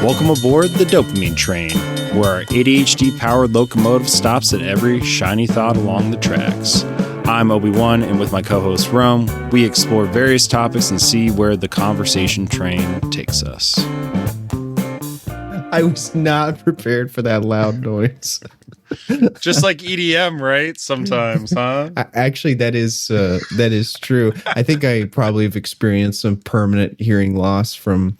Welcome aboard the dopamine train, where our ADHD-powered locomotive stops at every shiny thought along the tracks. I'm Obi-Wan, and with my co-host Rome, we explore various topics and see where the conversation train takes us. I was not prepared for that loud noise. Just like EDM, right? Sometimes, huh? Actually, that is true. I think I probably have experienced some permanent hearing loss from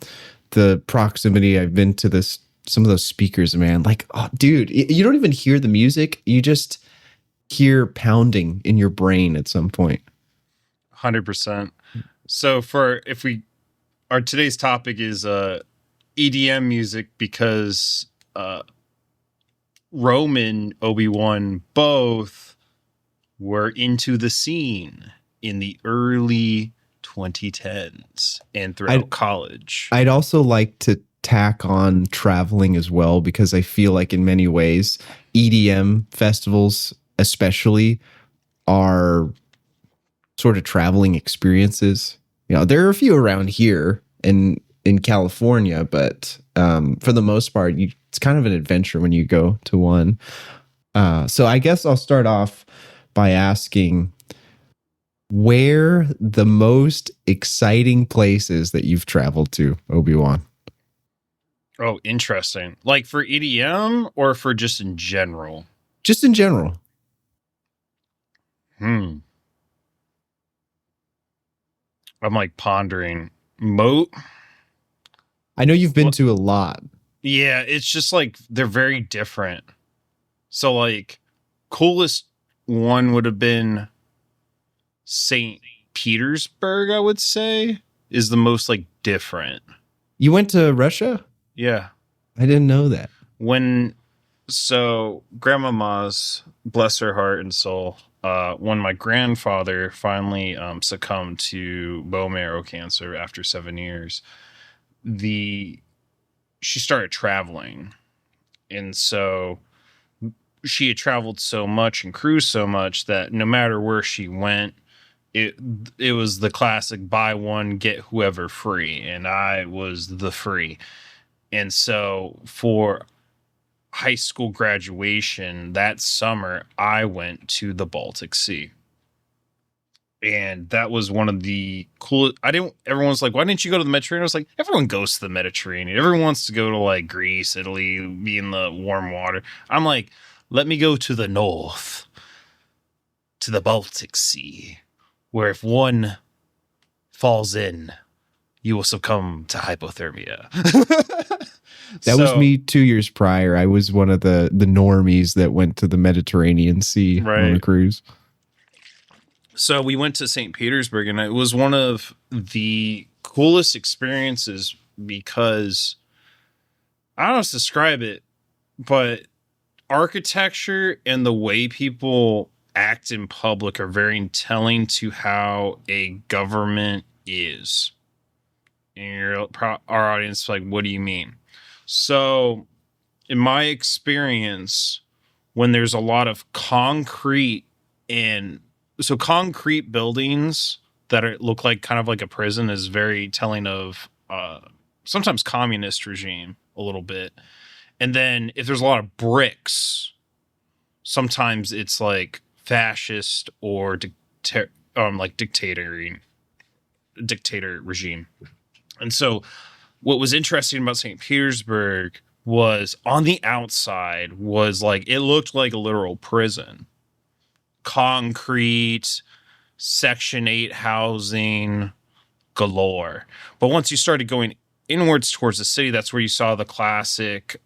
the proximity I've been to some of those speakers, man. Like, oh, dude, you don't even hear the music. You just hear pounding in your brain at some point. 100%. So our today's topic is EDM music because Rome and Obee Won both were into the scene in the early 2010s and throughout college. I'd also like to tack on traveling as well, because I feel like in many ways EDM festivals especially are sort of traveling experiences. You know, there are a few around here in California, but for the most part, it's kind of an adventure when you go to one. So I guess I'll start off by asking where the most exciting places that you've traveled to, Obi-Wan. Oh, interesting. Like for EDM or for just in general? Just in general. I'm like pondering. Moat. I know you've been to a lot. Yeah, it's just like they're very different. So like coolest one would have been St. Petersburg, I would say, is the most like different. You went to Russia? Yeah. I didn't know that. So Grandmama's, bless her heart and soul, when my grandfather finally succumbed to bone marrow cancer after 7 years, she started traveling. And so she had traveled so much and cruised so much that no matter where she went, it was the classic buy one, get whoever free. And I was the free. And so for high school graduation that summer, I went to the Baltic Sea. And that was one of the coolest. Everyone's like, why didn't you go to the Mediterranean? I was like, everyone goes to the Mediterranean. Everyone wants to go to like Greece, Italy, be in the warm water. I'm like, let me go to the north, to the Baltic Sea, where if one falls in, you will succumb to hypothermia. That was me 2 years prior. I was one of the normies that went to the Mediterranean Sea on a cruise. So we went to St. Petersburg, and it was one of the coolest experiences because I don't know how to describe it, but architecture and the way people act in public are very telling to how a government is. And our audience is like, what do you mean? So in my experience, when there's a lot of concrete concrete buildings that look like kind of like a prison is very telling of sometimes communist regime a little bit. And then if there's a lot of bricks, sometimes it's like fascist or dictator regime. And so what was interesting about St. Petersburg was on the outside was like, it looked like a literal prison. Concrete, Section 8 housing galore. But once you started going inwards towards the city, that's where you saw the classic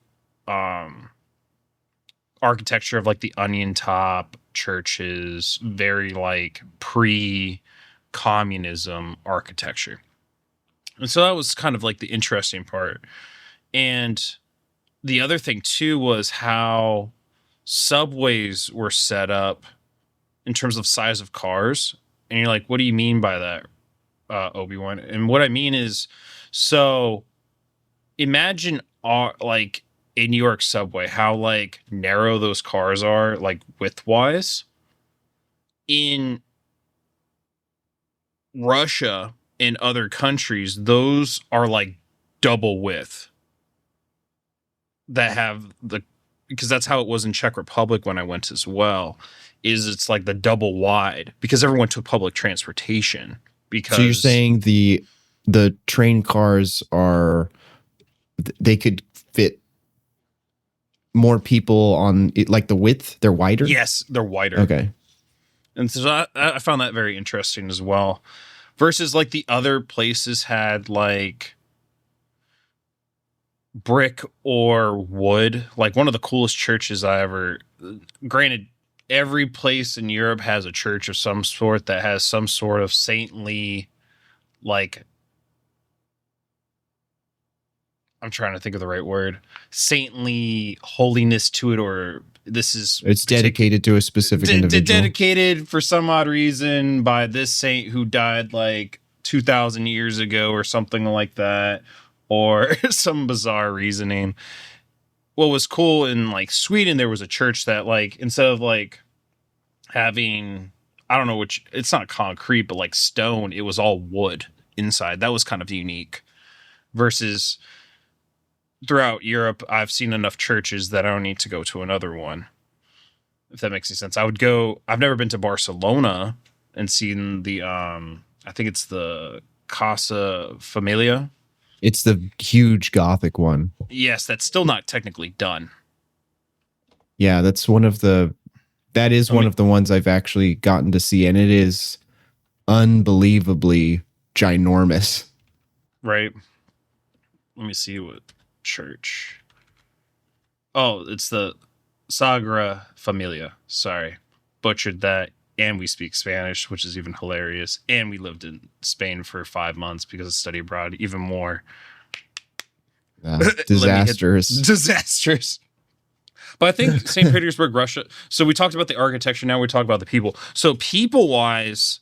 architecture of like the onion top churches, very like pre-communism architecture. And so that was kind of like the interesting part. And the other thing too was how subways were set up in terms of size of cars. And you're like, what do you mean by that, Obi-Wan? And what I mean is, so imagine like a New York subway, how like narrow those cars are, like width-wise. In Russia and other countries, those are like double width. that have the, because that's how it was in Czech Republic when I went as well, is it's like the double wide because everyone took public transportation. Because So you're saying the train cars are, they could fit more people on it, like the width, they're wider? yes, they're wider. Okay. And so I found that very interesting as well. Versus like the other places had like brick or wood. Like one of the coolest churches I ever, granted, every place in Europe has a church of some sort that has some sort of saintly, like, I'm trying to think of the right word, saintly holiness to it, or this is, It's dedicated to a specific individual. Dedicated for some odd reason by this saint who died like 2,000 years ago or something like that, or some bizarre reasoning. What was cool in like Sweden, there was a church that like, instead of like having, I don't know which, it's not concrete, but like stone, it was all wood inside. That was kind of unique. Versus throughout Europe, I've seen enough churches that I don't need to go to another one. If that makes any sense. I've never been to Barcelona and seen the, I think it's the Casa Familia. It's the huge Gothic one. Yes, that's still not technically done. Yeah, that's one of the, that is one of the ones I've actually gotten to see, and it is unbelievably ginormous. Right. Let me see what church. Oh, it's the Sagrada Familia. Sorry. Butchered that. And we speak Spanish, which is even hilarious. And we lived in Spain for 5 months because of study abroad, even more. Disastrous. Disastrous. But I think St. Petersburg, Russia. So we talked about the architecture. Now we talk about the people. So people-wise,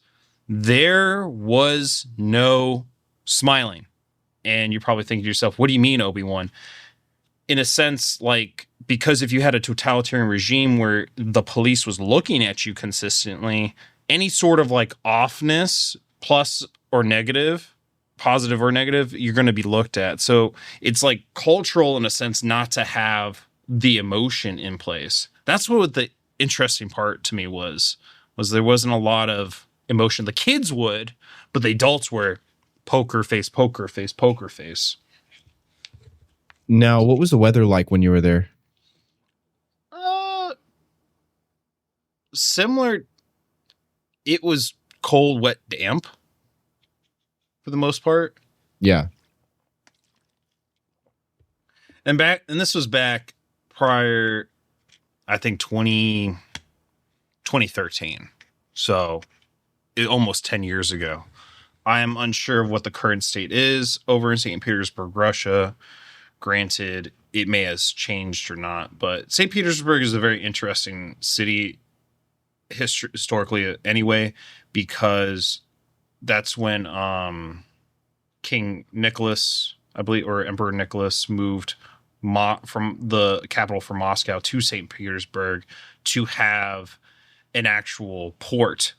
there was no smiling. And you're probably thinking to yourself, what do you mean, Obi-Wan? In a sense, like, because if you had a totalitarian regime where the police was looking at you consistently, any sort of like offness, plus or negative, positive or negative, you're going to be looked at. So it's like cultural in a sense not to have the emotion in place. That's what the interesting part to me was there wasn't a lot of emotion. The kids would, but the adults were poker face, poker face, poker face. Now, what was the weather like when you were there? Similar. It was cold, wet, damp for the most part. Yeah. And this was back prior, I think 2013. So almost 10 years ago. I am unsure of what the current state is over in St. Petersburg, Russia. Granted, it may have changed or not, but St. Petersburg is a very interesting city historically anyway, because that's when King Nicholas, I believe, or Emperor Nicholas moved from the capital from Moscow to St. Petersburg to have an actual port,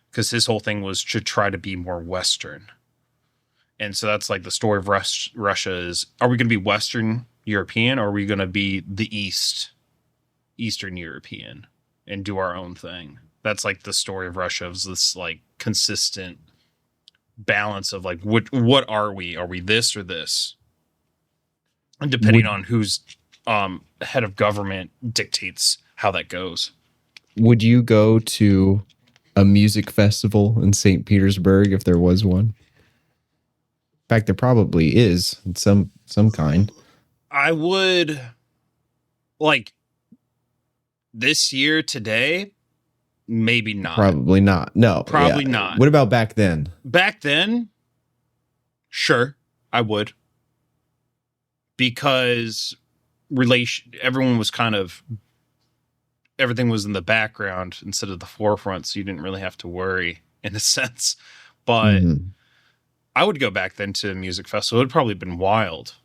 because his whole thing was to try to be more Western. And so that's like the story of Russia is, are we going to be Western European, or are we going to be the Eastern European and do our own thing? That's like the story of Russia, is this like consistent balance of like, what are we? Are we this or this? And depending on who's head of government dictates how that goes. Would you go to a music festival in St. Petersburg if there was one? In fact, there probably is in some kind. I would, like, this year today, maybe not. Probably not. No. Probably not. What about back then? Back then, sure, I would. Because everyone was kind of, everything was in the background instead of the forefront, so you didn't really have to worry in a sense. But I would go back then to a music festival. It would probably have been wild.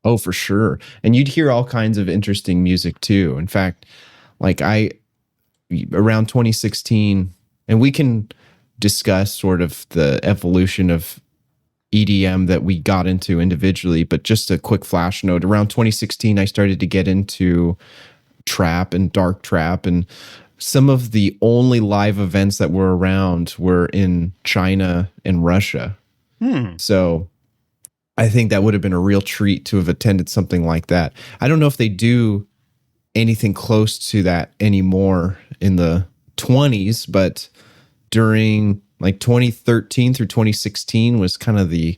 Oh, for sure. And you'd hear all kinds of interesting music too. In fact, like around 2016, and we can discuss sort of the evolution of EDM that we got into individually, but just a quick flash note. Around 2016, I started to get into trap and dark trap, and some of the only live events that were around were in China and Russia. So I think that would have been a real treat to have attended something like that. I don't know if they do anything close to that anymore in the 20s, but during like 2013 through 2016 was kind of the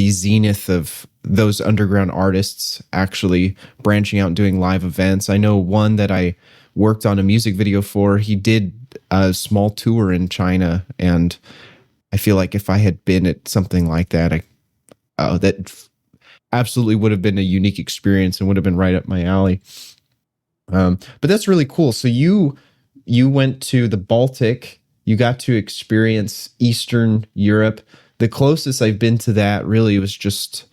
zenith of those underground artists actually branching out and doing live events. I know one that I worked on a music video for, he did a small tour in China, and I feel like if I had been at something like that, that absolutely would have been a unique experience and would have been right up my alley. But that's really cool. So you went to the Baltic, you got to experience Eastern Europe. The closest I've been to that really was just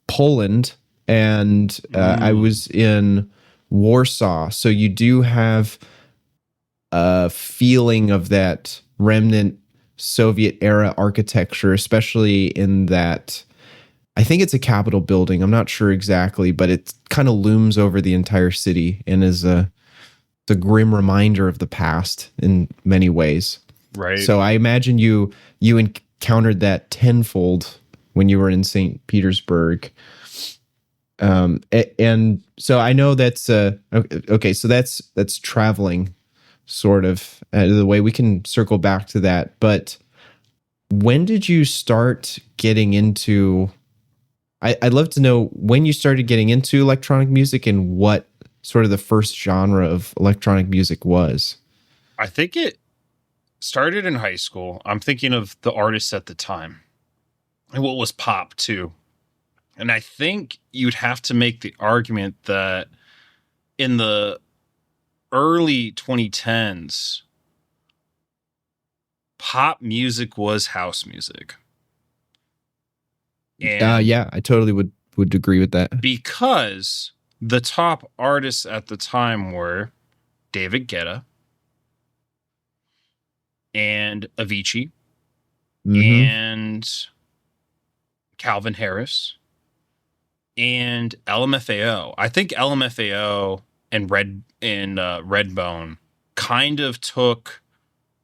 Poland, and I was in Warsaw. So you do have a feeling of that remnant Soviet era architecture, especially in that, I think it's a Capitol building. I'm not sure exactly, but it kind of looms over the entire city and is a grim reminder of the past in many ways. Right. So I imagine you encountered that tenfold when you were in St. Petersburg. And so I know that's okay. So that's traveling, sort of the way. We can circle back to that. But when did you start getting into? I'd love to know when you started getting into electronic music and what sort of the first genre of electronic music was. I think it started in high school. I'm thinking of the artists at the time and what was pop too. And I think you'd have to make the argument that in the early 2010s, pop music was house music. And yeah, I totally would agree with that. Because the top artists at the time were David Guetta and Avicii and Calvin Harris and LMFAO. I think LMFAO and Redbone kind of took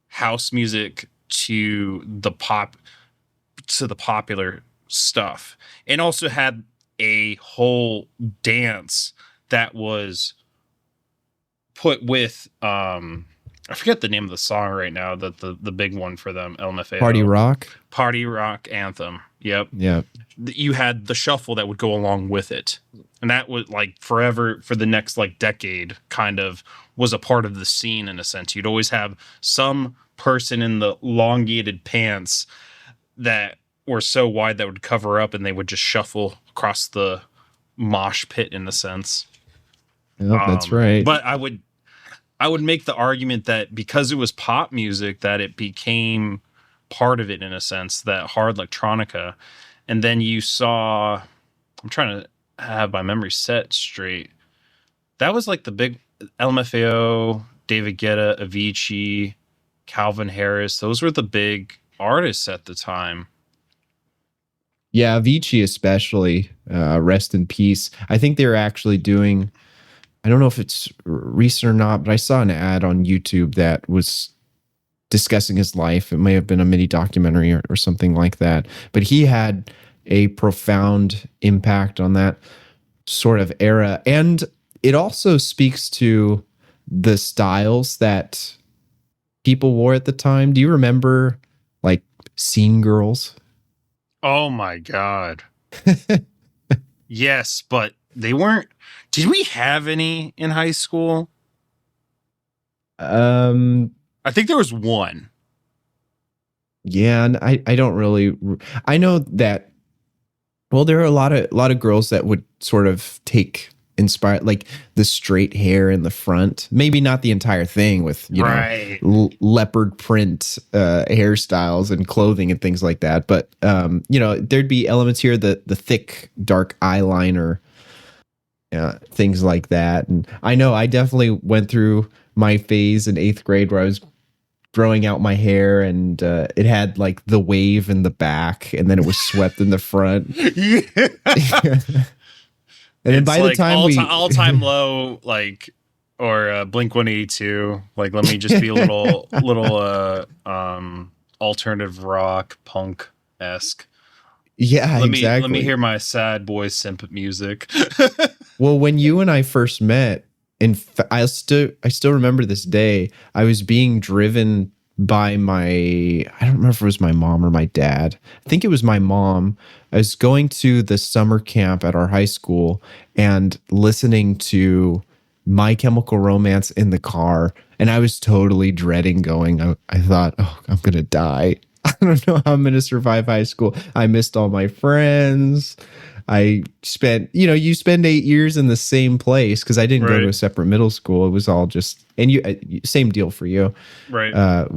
house music to the popular stuff, and also had a whole dance that was put with I forget the name of the song right now, that the big one for them, LMFAO. Party rock anthem. Yep. You had the shuffle that would go along with it, and that was like forever, for the next like decade, kind of was a part of the scene in a sense. You'd always have some person in the elongated pants that were so wide that would cover up, and they would just shuffle across the mosh pit in a sense. Yep, that's right. But I would make the argument that because it was pop music, that it became part of it in a sense, that hard electronica. And then you saw, I'm trying to have my memory set straight. That was like the big LMFAO, David Guetta, Avicii, Calvin Harris. Those were the big artists at the time. Yeah, Avicii especially, rest in peace. I think they're actually doing, I don't know if it's recent or not, but I saw an ad on YouTube that was discussing his life. It may have been a mini documentary or something like that. But he had a profound impact on that sort of era. And it also speaks to the styles that people wore at the time. Do you remember like scene girls? Oh my God. Yes, but they weren't. Did we have any in high school? I think there was one. Yeah, and I don't really. I know that. Well, there are a lot of girls that would sort of take inspired, like the straight hair in the front. Maybe not the entire thing with know leopard print hairstyles and clothing and things like that. But there'd be elements here, the thick dark eyeliner. Things like that. And I know I definitely went through my phase in 8th grade where I was growing out my hair, and it had like the wave in the back, and then it was swept in the front. Yeah. And then It's by the like time all time low, like, or Blink 182. Like, let me just be a little alternative rock punk esque. yeah, Let me exactly. hear my sad boy simp music. Well, when you and I first met, I still remember this day. I was being driven by I don't remember if it was my mom or my dad. I think it was my mom. I was going to the summer camp at our high school and listening to My Chemical Romance in the car, and I was totally dreading going. I thought, oh, I'm gonna die. I don't know how I'm gonna survive high school. I missed all my friends. I spent, you spend 8 years in the same place because I didn't go to Right. a separate middle school. It was all just, and same deal for you. Right. Uh,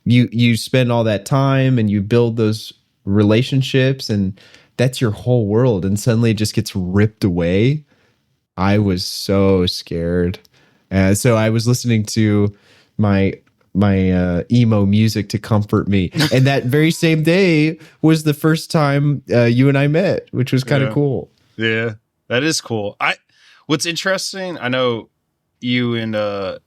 you spend all that time and you build those relationships, and that's your whole world. And suddenly it just gets ripped away. I was so scared. So I was listening to my emo music to comfort me. And that very same day was the first time you and I met, which was kind of Yeah. cool. Yeah. That is cool. What's interesting, I know you and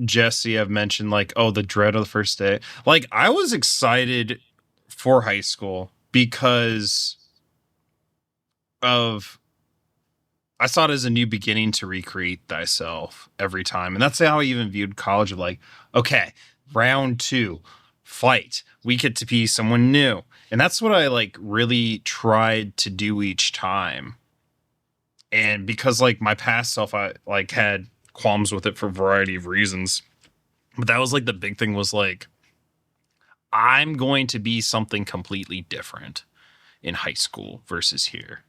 Jesse have mentioned like, oh, the dread of the first day. Like, I was excited for high school because of I saw it as a new beginning to recreate thyself every time. And that's how I even viewed college of like, okay, round 2, fight. We get to be someone new. And that's what I like really tried to do each time. And because like my past self, I like had qualms with it for a variety of reasons. But that was like the big thing was like, I'm going to be something completely different in high school versus here.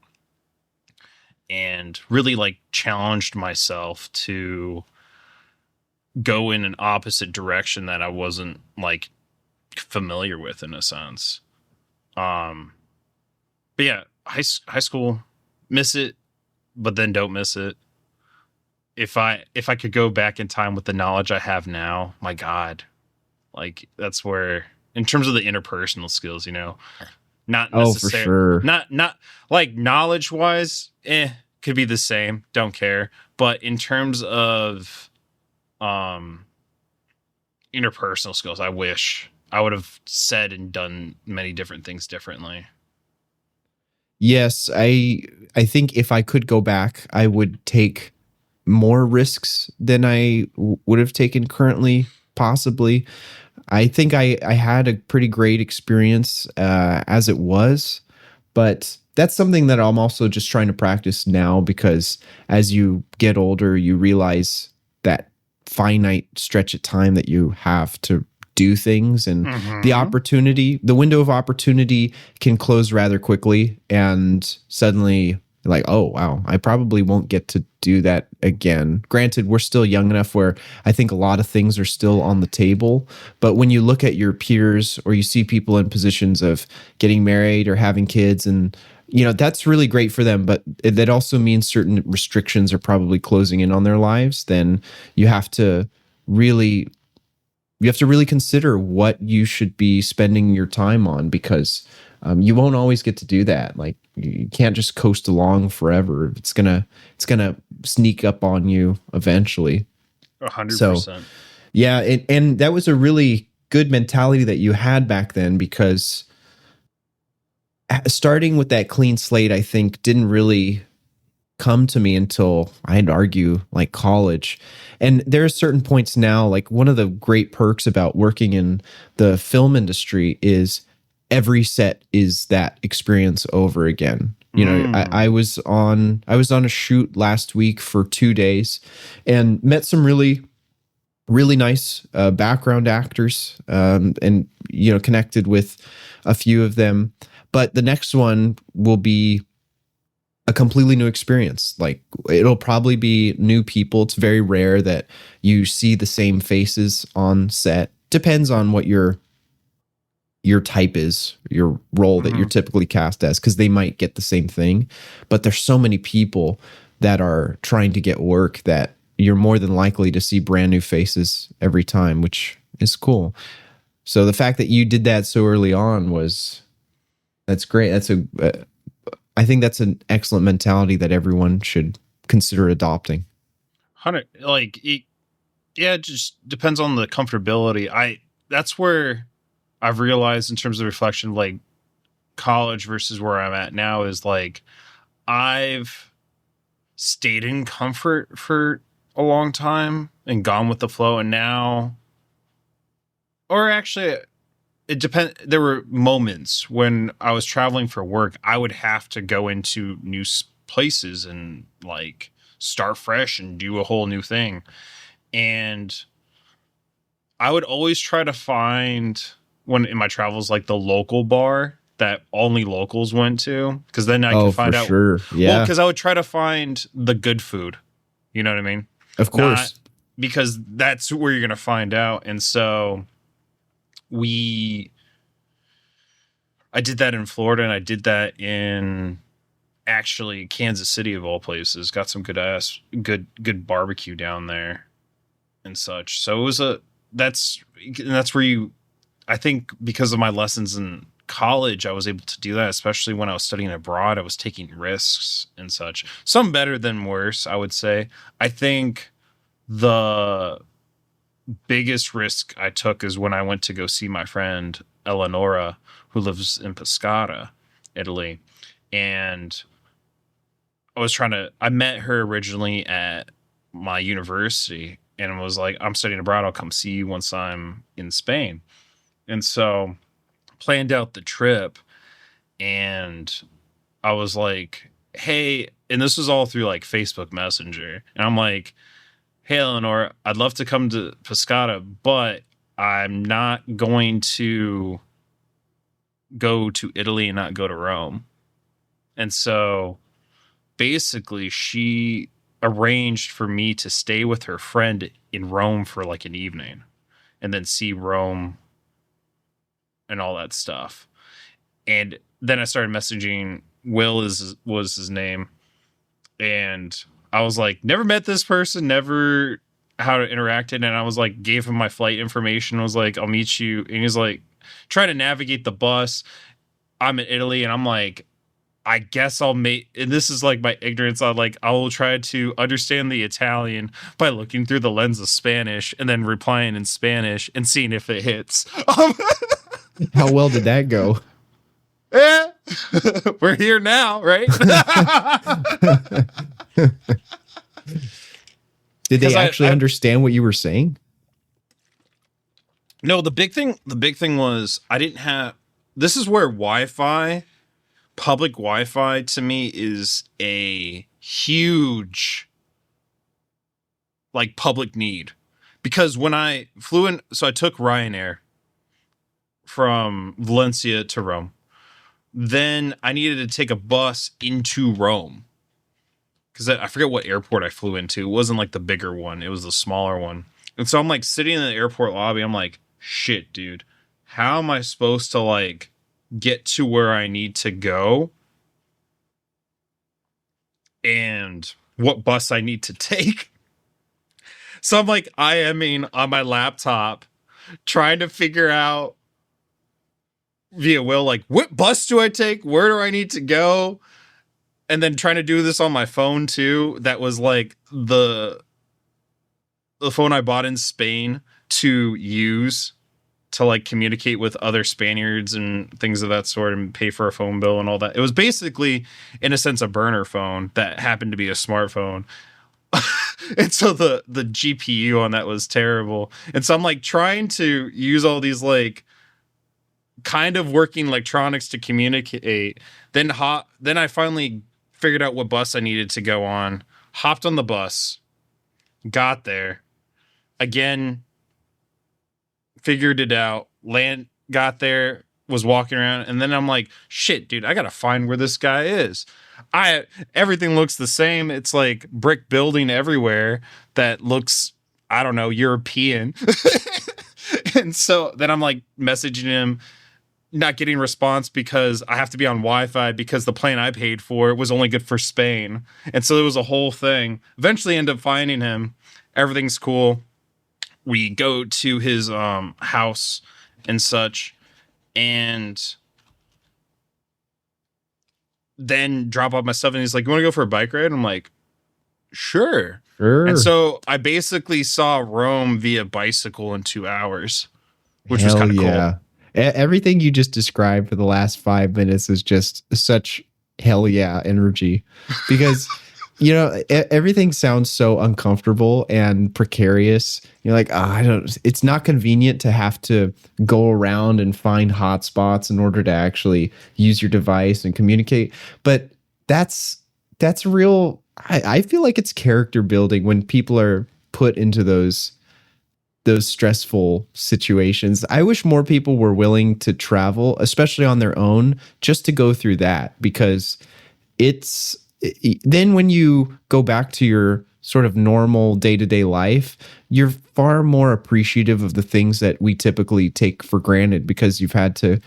And really like challenged myself to go in an opposite direction that I wasn't like familiar with in a sense. But yeah, high school, miss it, but then don't miss it. If I could go back in time with the knowledge I have now, my God, like that's where, in terms of the interpersonal skills, not Oh, for necessarily, sure. not like knowledge wise, could be the same. Don't care. But in terms of interpersonal skills, I wish I would have said and done many different things differently. Yes, I think if I could go back, I would take more risks than I would have taken currently, possibly. I think I had a pretty great experience as it was, but that's something that I'm also just trying to practice now because as you get older, you realize that finite stretch of time that you have to do things, and the window of opportunity can close rather quickly, and suddenly like, oh wow, I probably won't get to do that again. Granted, we're still young enough where I think a lot of things are still on the table, but when you look at your peers or you see people in positions of getting married or having kids, and that's really great for them, but that also means certain restrictions are probably closing in on their lives. Then you have to really consider what you should be spending your time on, because you won't always get to do that. Like you can't just coast along forever. It's gonna sneak up on you eventually. 100%. Yeah, and that was a really good mentality that you had back then, because starting with that clean slate, I think, didn't really come to me until I'd argue like college. And there are certain points now, like one of the great perks about working in the film industry is every set is that experience over again. I was on a shoot last week for 2 days and met some really nice background actors, and connected with a few of them. But the next one will be a completely new experience. Like it'll probably be new people. It's very rare that you see the same faces on set. Depends on what your type is, your role that you're typically cast as, because they might get the same thing. But there's so many people that are trying to get work that you're more than likely to see brand new faces every time, which is cool. So the fact that you did that so early on that's great. I think that's an excellent mentality that everyone should consider adopting. 100, like yeah, it just depends on the comfortability. That's where I've realized in terms of reflection, like college versus where I'm at now is like I've stayed in comfort for a long time and gone with the flow, and now, or actually, it depends. There were moments when I was traveling for work, I would have to go into new places and like start fresh and do a whole new thing. And I would always try to find, when in my travels, like the local bar that only locals went to, because then I could find for out. Sure. Yeah. Well, because I would try to find the good food. You know what I mean? Of course. Not, because that's where you're going to find out. And so I did that in Florida, and I did that in actually Kansas City of all places. Got some good barbecue down there and such. So it was that's where I think because of my lessons in college, I was able to do that, especially when I was studying abroad. I was taking risks and such. Some better than worse, I would say. I think the biggest risk I took is when I went to go see my friend Eleonora, who lives in Pescara, Italy. And I met her originally at my university and was like, I'm studying abroad. I'll come see you once I'm in Spain. And so planned out the trip, and I was like, hey, and this was all through like Facebook Messenger. And I'm like, hey, Eleanor, I'd love to come to Pescara, but I'm not going to go to Italy and not go to Rome. And so basically she arranged for me to stay with her friend in Rome for like an evening and then see Rome and all that stuff. And then I started messaging Will was his name. And I was like, never met this person, never how to interact it. And I was like, gave him my flight information. I was like, I'll meet you. And he's like, trying to navigate the bus. I'm in Italy, and I'm like, I guess I'll make, and this is like my ignorance. I will try to understand the Italian by looking through the lens of Spanish and then replying in Spanish and seeing if it hits. How well did that go? Yeah, we're here now, right? Did they actually understand what you were saying? No, the big thing was I didn't have, this is where public Wi-Fi to me is a huge like public need, because when I flew in, so I took Ryanair from Valencia to Rome. Then I needed to take a bus into Rome because I forget what airport I flew into. It wasn't like the bigger one. It was the smaller one. And so I'm like sitting in the airport lobby. I'm like, shit, dude, how am I supposed to like get to where I need to go? And what bus I need to take? So I'm like IMing on my laptop, trying to figure out via Will, like, what bus do I take? Where do I need to go? And then trying to do this on my phone too. That was like the phone I bought in Spain to use to like communicate with other Spaniards and things of that sort and pay for a phone bill and all that. It was basically, in a sense, a burner phone that happened to be a smartphone. And so the GPU on that was terrible. And so I'm like trying to use all these like kind of working electronics to communicate. Then I finally figured out what bus I needed to go on, hopped on the bus, got there, again, figured it out, got there, was walking around, and then I'm like, shit, dude, I gotta find where this guy is. Everything looks the same. It's like brick building everywhere that looks, I don't know, European. And so then I'm like messaging him, not getting response because I have to be on Wi-Fi because the plan I paid for was only good for Spain. And so it was a whole thing. Eventually end up finding him. Everything's cool. We go to his house and such, and then drop off my stuff. And he's like, "You want to go for a bike ride?" I'm like, "Sure." And Sure. so I basically saw Rome via bicycle in 2 hours, which was Hell kind of yeah. cool. Everything you just described for the last 5 minutes is just such hell yeah energy because everything sounds so uncomfortable and precarious. You're like, oh, I don't, it's not convenient to have to go around and find hotspots in order to actually use your device and communicate. But that's real. I feel like it's character building when people are put into those stressful situations. I wish more people were willing to travel, especially on their own, just to go through that, because then when you go back to your sort of normal day-to-day life, you're far more appreciative of the things that we typically take for granted because you've had to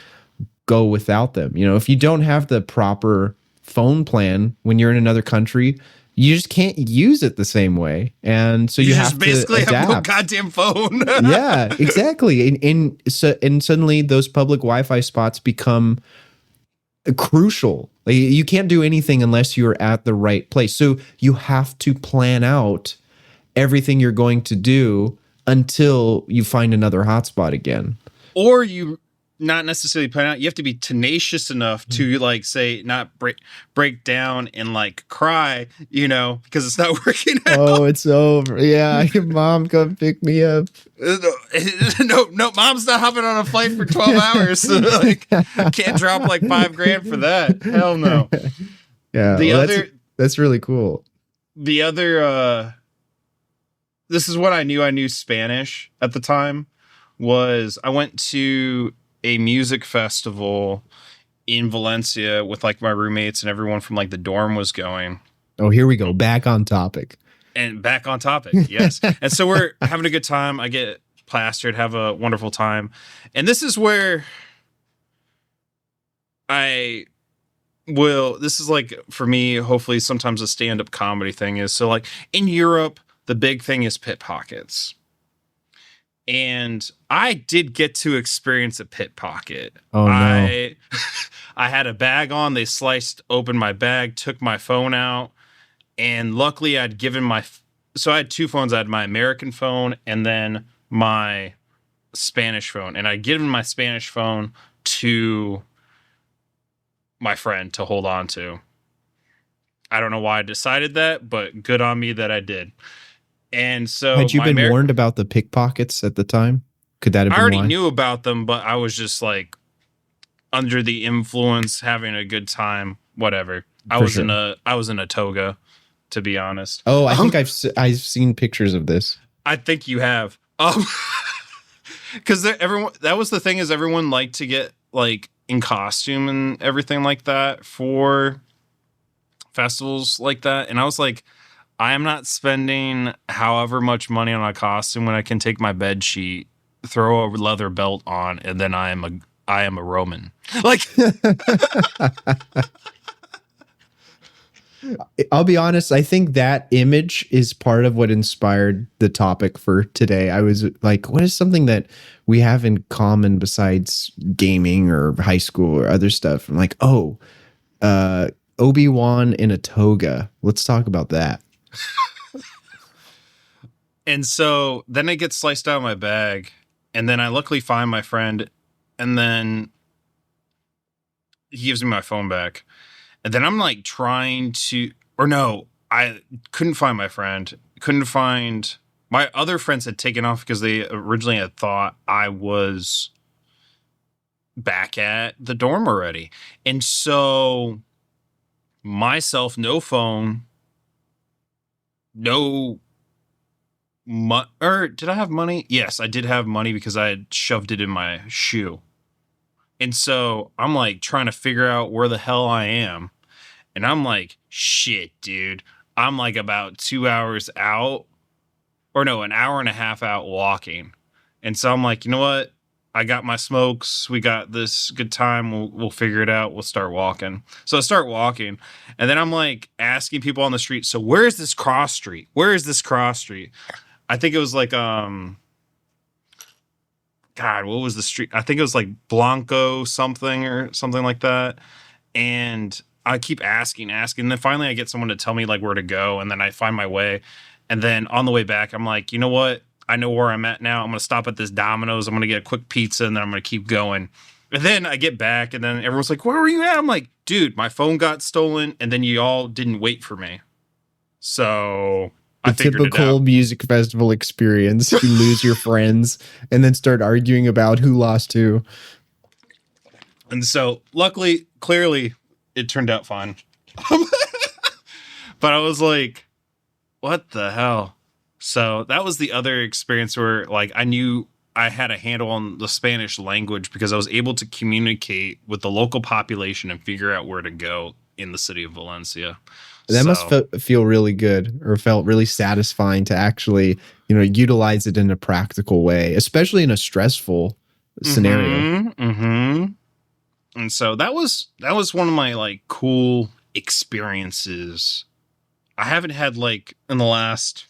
go without them. If you don't have the proper phone plan when you're in another country, you just can't use it the same way. And so you just have basically to adapt. have no goddamn phone. Yeah, exactly. And suddenly those public Wi-Fi spots become crucial. Like, you can't do anything unless you're at the right place. So you have to plan out everything you're going to do until you find another hotspot again. Or you not necessarily plan out. You have to be tenacious enough to like say not break down and like cry, because it's not working out. Oh, it's over. Yeah, your mom come pick me up. No, mom's not hopping on a flight for 12 hours. So, like, can't drop like $5,000 for that. Hell no. Yeah, that's really cool. The other this is what I knew Spanish at the time was I went to a music festival in Valencia with like my roommates and everyone from like the dorm was going. Oh, here we go. Back on topic. And back on topic. Yes. And so we're having a good time. I get plastered, have a wonderful time. And this is where this is like for me, hopefully sometimes a stand-up comedy thing is so like in Europe, the big thing is pickpockets. And I did get to experience a pickpocket. Oh, no. I had a bag on. They sliced open my bag, took my phone out. And luckily I'd given so I had two phones. I had my American phone and then my Spanish phone. And I'd given my Spanish phone to my friend to hold on to. I don't know why I decided that, but good on me that I did. And so had you been warned about the pickpockets at the time? Could that have been I already why? knew about them, but I was just like under the influence, having a good time, whatever. I was in a toga, to be honest. Oh, I think I've seen pictures of this. I think you have. Because that was the thing, is everyone liked to get like in costume and everything like that for festivals like that. And I was like, I am not spending however much money on a costume when I can take my bed sheet, throw a leather belt on, and then I am a Roman. Like, I'll be honest, I think that image is part of what inspired the topic for today. I was like, what is something that we have in common besides gaming or high school or other stuff? I'm like, Obi-Wan in a toga. Let's talk about that. And so then it gets sliced out of my bag, and then I luckily find my friend, and then he gives me my phone back. And then I'm like trying to, or no, I couldn't find my friend. Couldn't find, my other friends had taken off because they originally had thought I was back at the dorm already. And so myself, no phone, no or did I have money? Yes, I did have money because I had shoved it in my shoe. And so I'm like trying to figure out where the hell I am. And I'm like, shit, dude. I'm like about 2 hours out, or no, an hour and a half out walking. And so I'm like, you know what? I got my smokes. We got this good time. We'll figure it out. We'll start walking. So I start walking. And then I'm like asking people on the street, so where is this cross street? Where is this cross street? I think it was like, God, God, what was the street? I think it was like Blanco something or something like that. And I keep asking. And then finally I get someone to tell me like where to go. And then I find my way. And then on the way back, I'm like, you know what? I know where I'm at now. I'm going to stop at this Domino's. I'm going to get a quick pizza and then I'm going to keep going. And then I get back and then everyone's like, where were you at? I'm like, dude, my phone got stolen. And then you all didn't wait for me. So The I figured it typical out. music festival experience. You lose your friends and then start arguing about who lost who. And so luckily, clearly, it turned out fine. But I was like, what the hell? So that was the other experience where like I knew I had a handle on the Spanish language because I was able to communicate with the local population and figure out where to go in the city of Valencia. That must feel really good, or felt really satisfying to actually, utilize it in a practical way, especially in a stressful scenario. And so that was one of my like cool experiences. I haven't had like in the last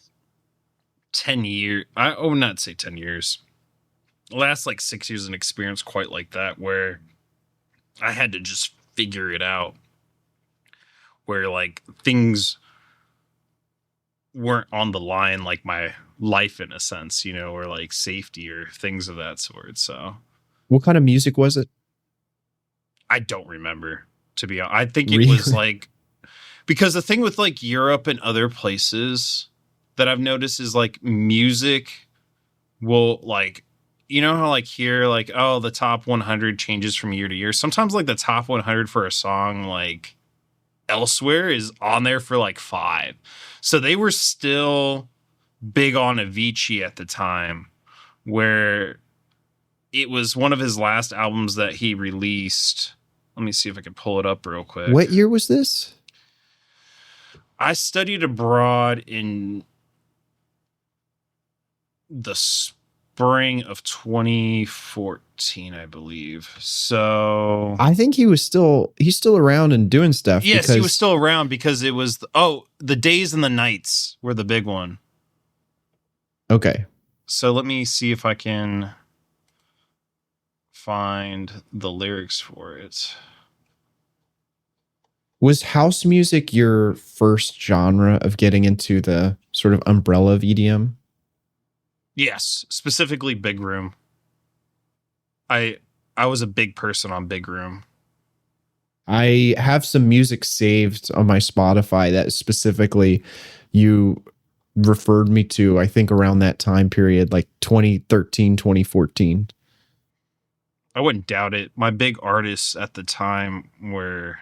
10 years. I would not say 10 years. The last like 6 years an experience quite like that where I had to just figure it out. Where like things weren't on the line, like my life in a sense, or like safety or things of that sort. So, what kind of music was it? I don't remember, to be honest. I think it was like, because the thing with like Europe and other places that I've noticed is like music will like, how like here, like, oh, the top 100 changes from year to year. Sometimes like the top 100 for a song, like, elsewhere is on there for like 5. So they were still big on Avicii at the time, where it was one of his last albums that he released. Let me see if I can pull it up real quick. What year was this? I studied abroad in the spring of 2014, I believe. So I think he's still around and doing stuff. Yes, he was still around because it was the Days and the Nights were the big one. Okay. So let me see if I can find the lyrics for it. Was house music your first genre of getting into the sort of umbrella of EDM? Yes, specifically Big Room. I was a big person on Big Room. I have some music saved on my Spotify that specifically you referred me to, I think around that time period, like 2013, 2014. I wouldn't doubt it. My big artists at the time were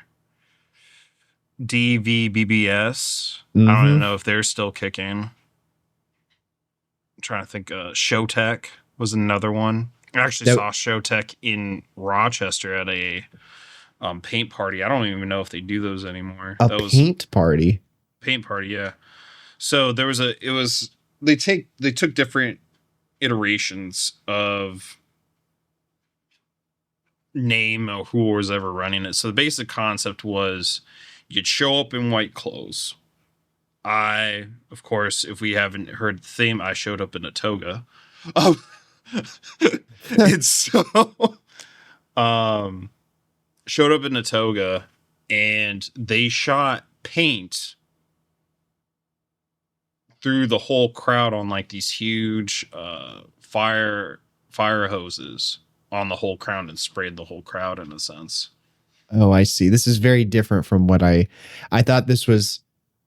DVBBS. I don't even know if they're still kicking. I'm trying to think. Showtek was another one. I actually saw Showtek in Rochester at a paint party. I don't even know if they do those anymore. Paint party? Paint party, yeah. So there was they took different iterations of name or who was ever running it. So the basic concept was you'd show up in white clothes. Of course, if we haven't heard the theme, I showed up in a toga. And so, showed up in a toga, and they shot paint through the whole crowd on like these huge fire hoses on the whole crowd and sprayed the whole crowd in a sense. Oh, I see. This is very different from what I thought this was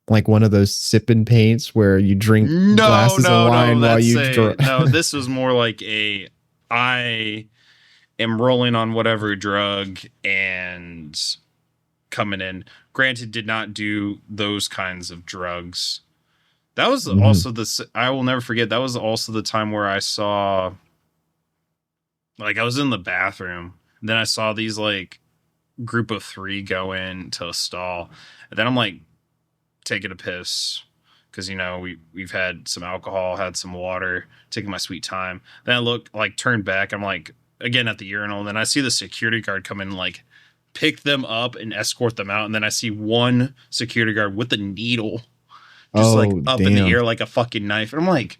like one of those sipping paints where you drink glasses of wine while you draw. No, this was more like I am rolling on whatever drug and coming in. Granted, did not do those kinds of drugs. That was also I will never forget. That was also the time where I saw, like, I was in the bathroom. And then I saw these like group of 3 go into a stall. And then I'm like taking a piss because, we've had some alcohol, had some water, taking my sweet time. Then I turned back. I'm like, again at the urinal. And then I see the security guard come in and like pick them up and escort them out. And then I see one security guard with a needle just up in the air like a fucking knife. And I'm like,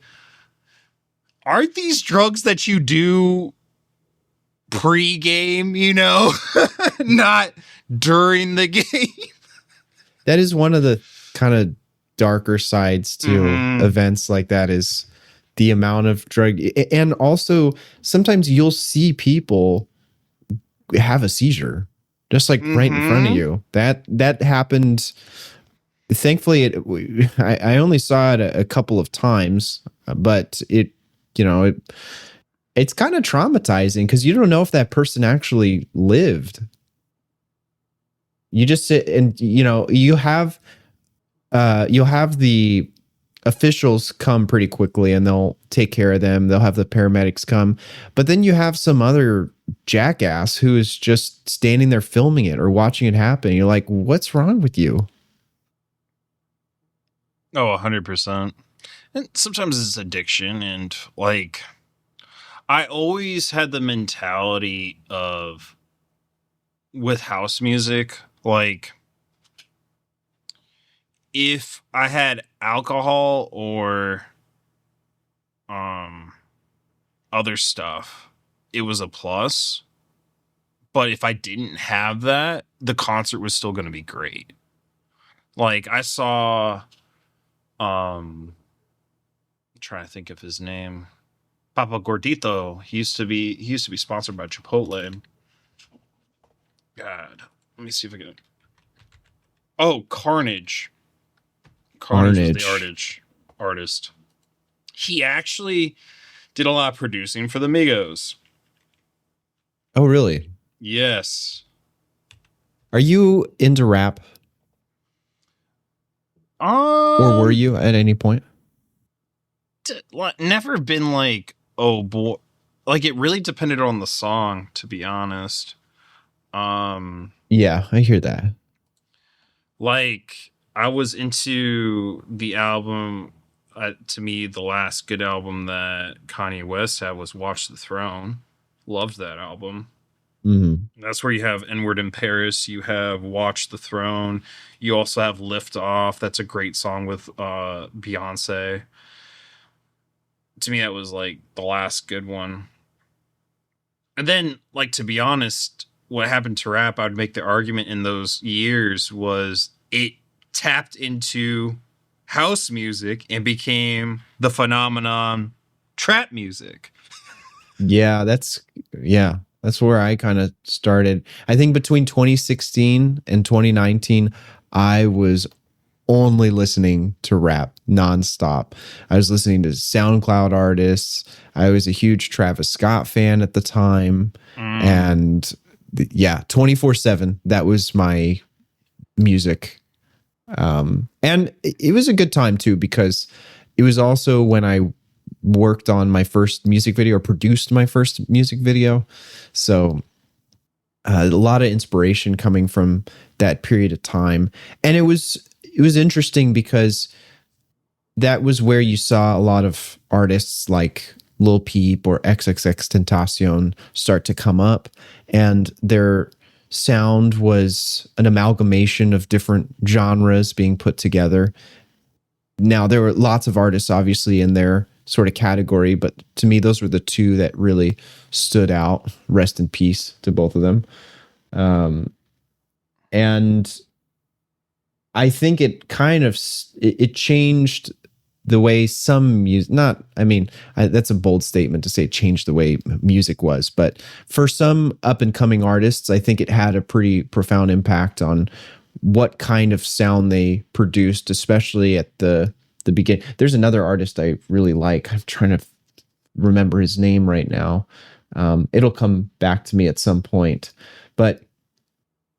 aren't these drugs that you do pre-game, not during the game. That is one of the kind of darker sides to events like that, is the amount of drug. And also sometimes you'll see people have a seizure just like right in front of you. That happened. Thankfully, I only saw it a couple of times, but it's kind of traumatizing because you don't know if that person actually lived. You just sit and you'll have the officials come pretty quickly and they'll take care of them. They'll have the paramedics come, but then you have some other jackass who is just standing there filming it or watching it happen. You're like, what's wrong with you? Oh, 100%. And sometimes it's addiction. And like, I always had the mentality of, with house music, like, if I had alcohol or other stuff, it was a plus. But if I didn't have that, the concert was still going to be great. Like, I saw I'm trying to think of his name. Papa Gordito. He used to be sponsored by Chipotle. God. Let me see if I can. Oh, Carnage. Carnage was the artist. He actually did a lot of producing for the Migos. Oh, really? Yes. Are you into rap? Or were you at any point? Never been like, oh boy. Like, it really depended on the song, to be honest. Yeah, I hear that. Like, I was into the album. To me, the last good album that Kanye West had was Watch the Throne. Loved that album. Mm-hmm. That's where you have Inward in Paris. You have Watch the Throne. You also have Lift Off. That's a great song with Beyonce. To me, that was like the last good one. And then, like, to be honest, what happened to rap, I would make the argument in those years was it tapped into house music and became the phenomenon trap music. Yeah, that's where I kind of started. I think between 2016 and 2019, I was only listening to rap nonstop. I was listening to SoundCloud artists. I was a huge Travis Scott fan at the time. And 24/7, that was my music. And it was a good time too, because it was also when I worked on my first music video or produced my first music video. So a lot of inspiration coming from that period of time. And it was interesting because that was where you saw a lot of artists like Lil Peep or XXXTentacion start to come up, and their sound was an amalgamation of different genres being put together. Now, there were lots of artists obviously in their sort of category, but to me, those were the two that really stood out. Rest in peace to both of them. And I think it kind of it changed the way some music, that's a bold statement to say it changed the way music was, but for some up and coming artists, I think it had a pretty profound impact on what kind of sound they produced, especially at the beginning. There's another artist I really like. I'm trying to remember his name right now. It'll come back to me at some point, but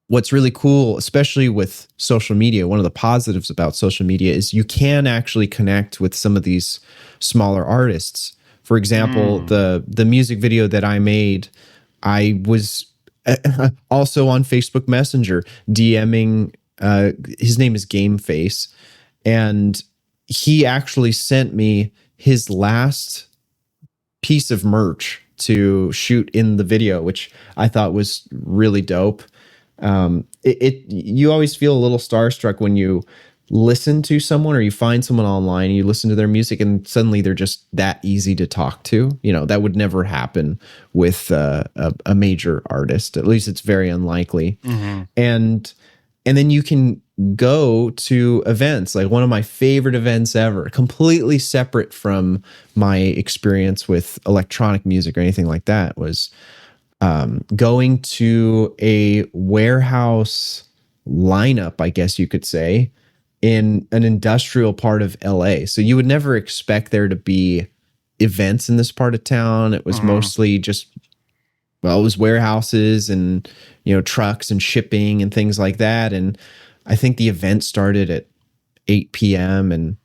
what's really cool, especially with social media, one of the positives about social media is you can actually connect with some of these smaller artists. For example, the music video that I made, I was also on Facebook Messenger DMing, his name is Gameface, and he actually sent me his last piece of merch to shoot in the video, which I thought was really dope. You always feel a little starstruck when you listen to someone, or you find someone online, you listen to their music, and suddenly they're just that easy to talk to. That would never happen with a major artist. At least it's very unlikely. Mm-hmm. And then you can go to events. Like one of my favorite events ever, completely separate from my experience with electronic music or anything like that, was going to a warehouse lineup, I guess you could say, in an industrial part of LA. So you would never expect there to be events in this part of town. It was mostly just, well, it was warehouses and, trucks and shipping and things like that. And I think the event started at 8 p.m. and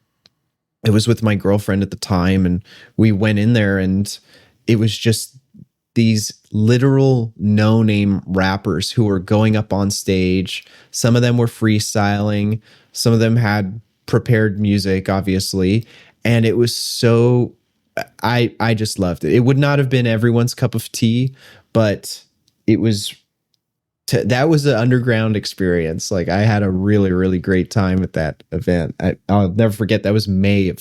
it was with my girlfriend at the time. And we went in there and it was just these literal no-name rappers who were going up on stage. Some of them were freestyling. Some of them had prepared music, obviously. And it was so, I just loved it. It would not have been everyone's cup of tea, but it was, that was an underground experience. Like I had a really, really great time at that event. I'll never forget, that was May of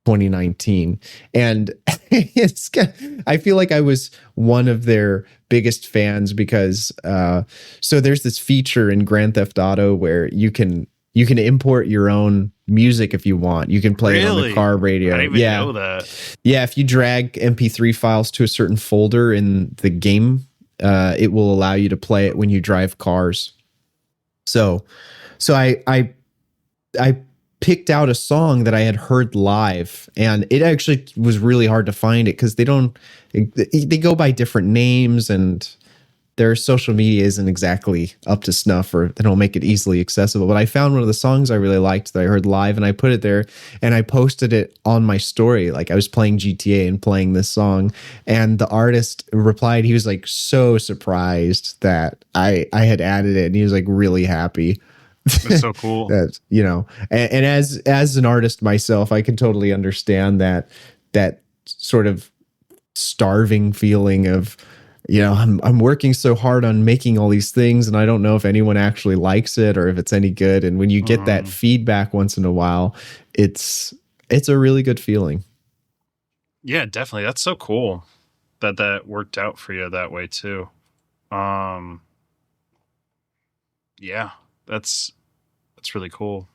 2019. And I feel like I was one of their biggest fans because so there's this feature in Grand Theft Auto where you can import your own music if you want. You can play it on the car radio. I didn't even know that. Yeah, if you drag MP3 files to a certain folder in the game, it will allow you to play it when you drive cars. So I picked out a song that I had heard live, and it actually was really hard to find it because they go by different names and their social media isn't exactly up to snuff, or they don't make it easily accessible. But I found one of the songs I really liked that I heard live, and I put it there and I posted it on my story. Like I was playing GTA and playing this song, and the artist replied, he was like so surprised that I had added it, and he was like really happy. That's so cool. That, and as an artist myself, I can totally understand that sort of starving feeling of, I'm working so hard on making all these things and I don't know if anyone actually likes it or if it's any good. And when you get that feedback once in a while, it's a really good feeling. Yeah, definitely. That's so cool that worked out for you that way too. Yeah, that's really cool.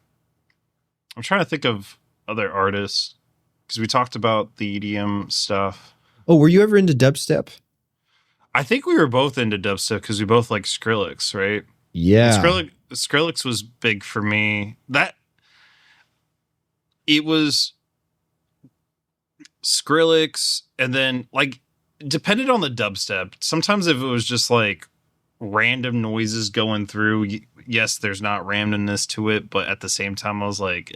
I'm trying to think of other artists because we talked about the EDM stuff. Oh, were you ever into dubstep? I think we were both into dubstep because we both like Skrillex, right? Yeah. Skrillex was big for me. It was Skrillex, and then like depended on the dubstep. Sometimes if it was just like random noises going through, yes, there's not randomness to it, but at the same time I was like,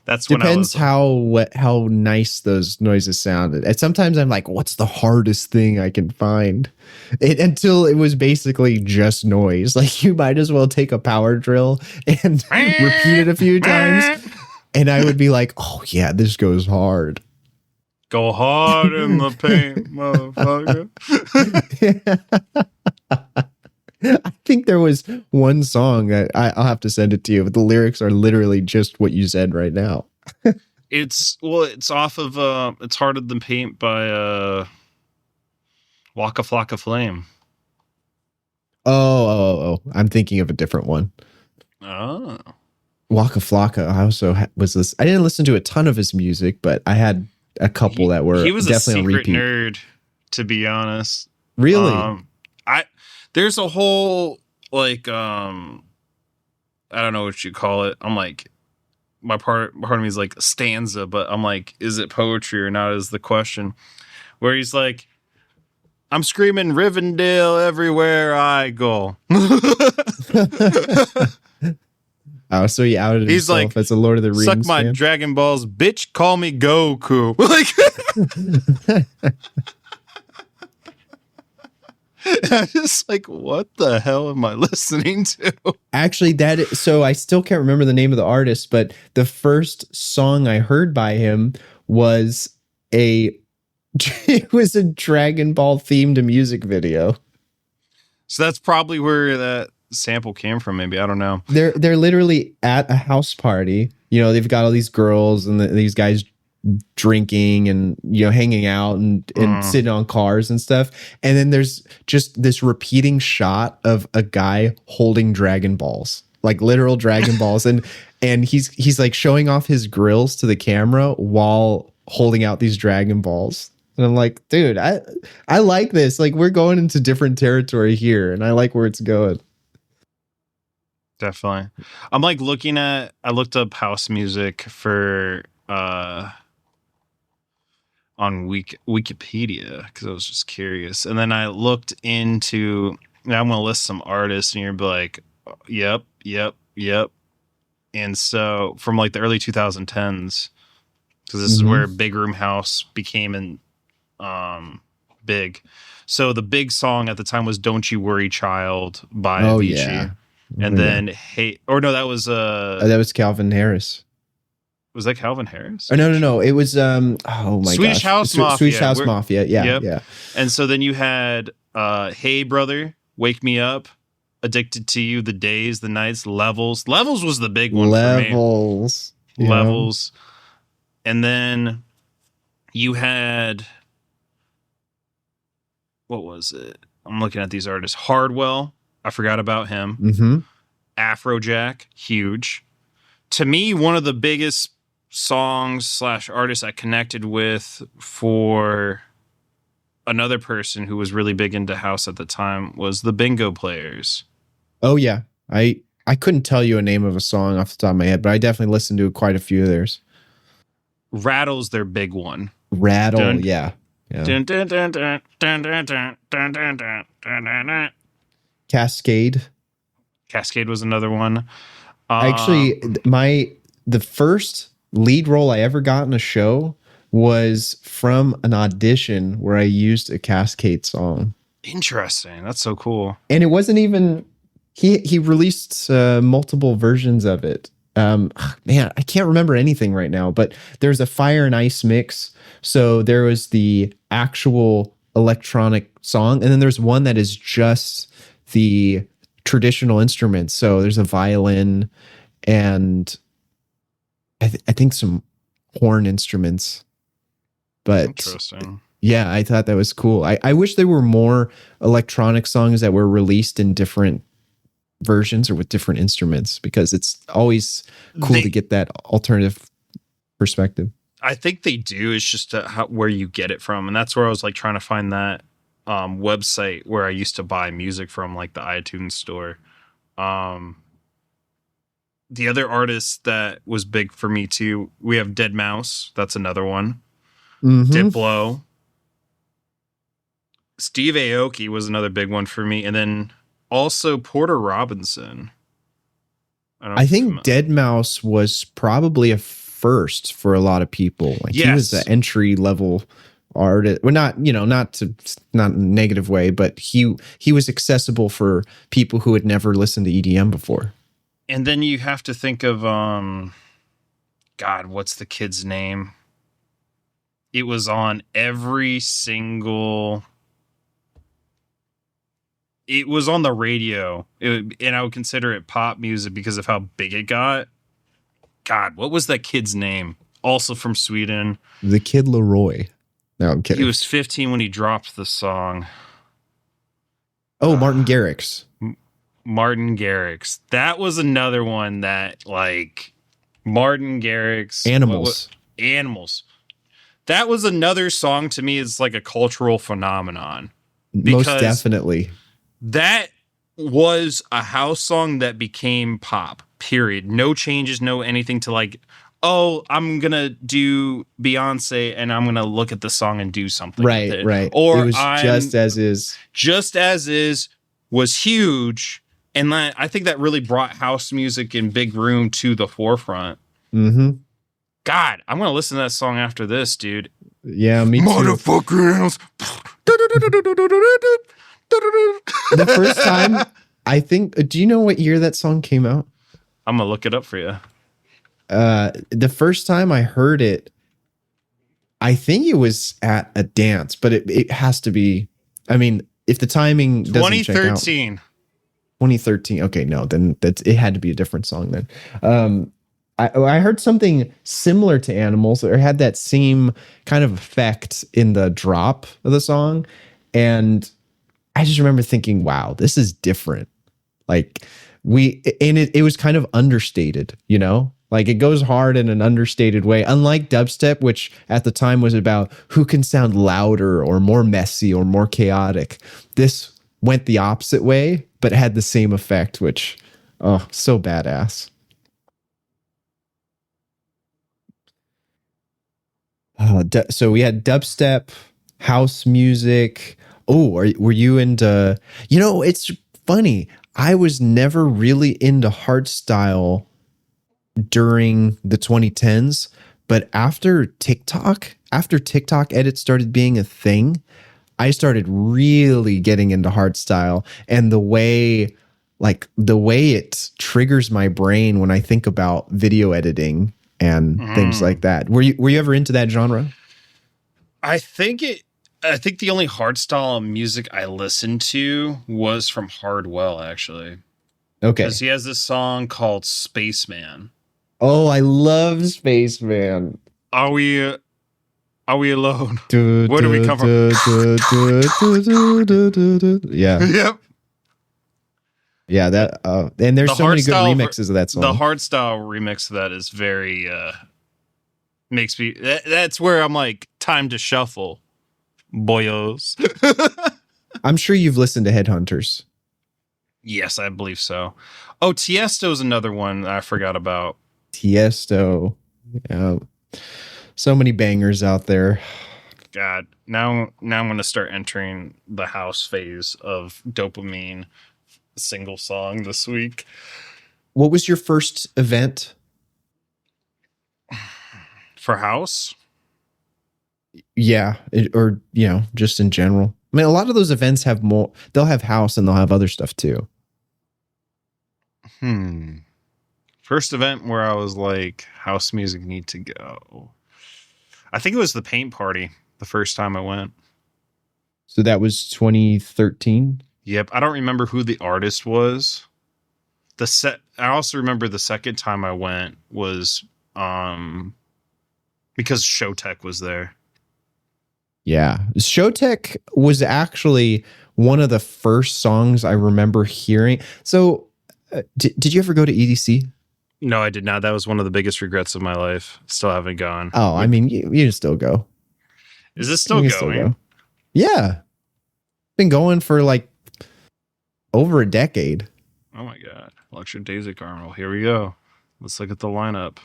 that's when depends how nice those noises sounded. And sometimes I'm like, what's the hardest thing I can find? Until it was basically just noise. Like you might as well take a power drill and repeat it a few times. And I would be like, oh yeah, this goes hard. Go hard in the paint, motherfucker. I think there was one song that I'll have to send it to you, but the lyrics are literally just what you said right now. It's off of It's Harder Than Paint by Waka Flocka Flame. Oh, I'm thinking of a different one. Oh. Waka Flocka. I also was this. I didn't listen to a ton of his music, but I had a couple that were he was definitely a secret on repeat. nerd, to be honest. Really? There's a whole like I don't know what you call it. I'm like part of me is like stanza, but I'm like, is it poetry or not is the question. Where he's like, I'm screaming Rivendell everywhere I go. Oh, so he outed He's himself like, as a Lord of the Rings suck my fan? Dragon Balls, bitch, call me Goku. Like I'm just like, what the hell am I listening to? Actually, so I still can't remember the name of the artist, but the first song I heard by him was it was a Dragon Ball themed music video. So that's probably where sample came from. Maybe I don't know. They're literally at a house party. You know, they've got all these girls and these guys drinking and, you know, hanging out and sitting on cars and stuff. And then there's just this repeating shot of a guy holding Dragon Balls, like literal Dragon Balls. And he's like showing off his grills to the camera while holding out these Dragon Balls. And I'm like, dude, I like this. Like, we're going into different territory here, and I like where it's going. Definitely. I'm like I looked up house music for on Wikipedia because I was just curious. And then I looked into, now I'm going to list some artists and you're like, yep. And so from like the early 2010s, because this is where Big Room House became big. So the big song at the time was "Don't You Worry, Child" by Avicii. Yeah. And then that was Calvin Harris. Was that Calvin Harris? Oh, no. It was oh my Swedish gosh. House Mafia. Swedish House Mafia. Yeah, yep. Yeah. And so then you had "Hey Brother, Wake Me Up," "Addicted to You," "The Days, the Nights," "Levels." Levels was the big one for me. Yeah. Levels. And then you had, what was it? I'm looking at these artists. Hardwell, I forgot about him. Mm-hmm. Afrojack, huge. To me, one of the biggest songs / artists I connected with for another person who was really big into house at the time was the Bingo Players. Oh yeah. I couldn't tell you a name of a song off the top of my head, but I definitely listened to quite a few of theirs. Rattle's their big one. Rattle, Dun, yeah. Dun, dun, dun, dun, dun, dun, dun, dun, dun, dun, dun, dun. Cascade was another one. Actually, the first lead role I ever got in a show was from an audition where I used a Cascade song. Interesting. That's so cool. And it wasn't even he released multiple versions of it. Man, I can't remember anything right now, but there's a Fire and Ice mix. So there was the actual electronic song, and then there's one that is just the traditional instruments. So there's a violin and I think some horn instruments. But interesting. Yeah, I thought that was cool. I wish there were more electronic songs that were released in different versions or with different instruments, because it's always cool to get that alternative perspective. I think they do. It's just where you get it from. And that's where I was like trying to find that website where I used to buy music from, like the iTunes store. The other artist that was big for me too, we have Dead Mouse. That's another one. Diplo. Steve Aoki was another big one for me. And then also Porter Robinson. I think Dead Mouse was probably a first for a lot of people. Like, yes. He was the entry level artist. Well, not in a negative way, but he was accessible for people who had never listened to EDM before. And then you have to think of God, what's the kid's name? It was on every single. It was on the radio, and I would consider it pop music because of how big it got. God, what was that kid's name? Also from Sweden. The Kid Leroy. No, I'm kidding. He was 15 when he dropped the song. Oh, Martin Garrix. Martin Garrix. That was another one that, like, Martin Garrix. Animals. Animals. That was another song to me. It's like a cultural phenomenon. Most definitely. That was a house song that became pop, period. No changes, no anything to like, oh, I'm going to do Beyonce and I'm going to look at the song and do something with it. Right. Or it was Just As Is. Just As Is was huge. And I think that really brought house music in Big Room to the forefront. Mm-hmm. God, I'm going to listen to that song after this, dude. Yeah, me too. Motherfuckers. The first time, I think, do you know what year that song came out? I'm going to look it up for you. The first time I heard it, I think it was at a dance, but it has to be, I mean, if the timing doesn't 2013. 2013. Okay, no, then it had to be a different song then. I heard something similar to Animals, or had that same kind of effect in the drop of the song, and I just remember thinking, wow, this is different. Like it was kind of understated, you know? Like it goes hard in an understated way, unlike dubstep, which at the time was about who can sound louder or more messy or more chaotic. This went the opposite way, but had the same effect, which, oh, so badass. So we had dubstep, house music. Oh, were you into? You know, it's funny. I was never really into hardstyle during the 2010s, but after TikTok edits started being a thing, I started really getting into hardstyle, and the way it triggers my brain when I think about video editing and things like that. Were you ever into that genre? I think the only hardstyle music I listened to was from Hardwell, actually. Okay. Because he has this song called Spaceman. Oh, I love Spaceman. Are we alone? Where do we come from? Yeah. Yep. Yeah, that and there's so many good remixes of that song. The hardstyle remix of that is very makes me that's where I'm like, time to shuffle, boyos. I'm sure you've listened to Headhunters. Yes, I believe so. Oh, Tiesto's another one I forgot about. Tiesto. Yeah. So many bangers out there. God, now I'm going to start entering the house phase of dopamine single song this week. What was your first event for house? Yeah, or just in general. I mean, a lot of those events have more. They'll have house and they'll have other stuff too. First event where I was like, house music need to go. I think it was the paint party the first time I went. So that was 2013? Yep. I don't remember who the artist was. I also remember the second time I went was because Showtech was there. Yeah. Showtech was actually one of the first songs I remember hearing. So did you ever go to EDC? No, I did not. That was one of the biggest regrets of my life. Still haven't gone. Oh, I mean, you still go. Is this still going? Still go. Yeah. Been going for like over a decade. Oh my God. Electric Daisy Carnival. Here we go. Let's look at the lineup.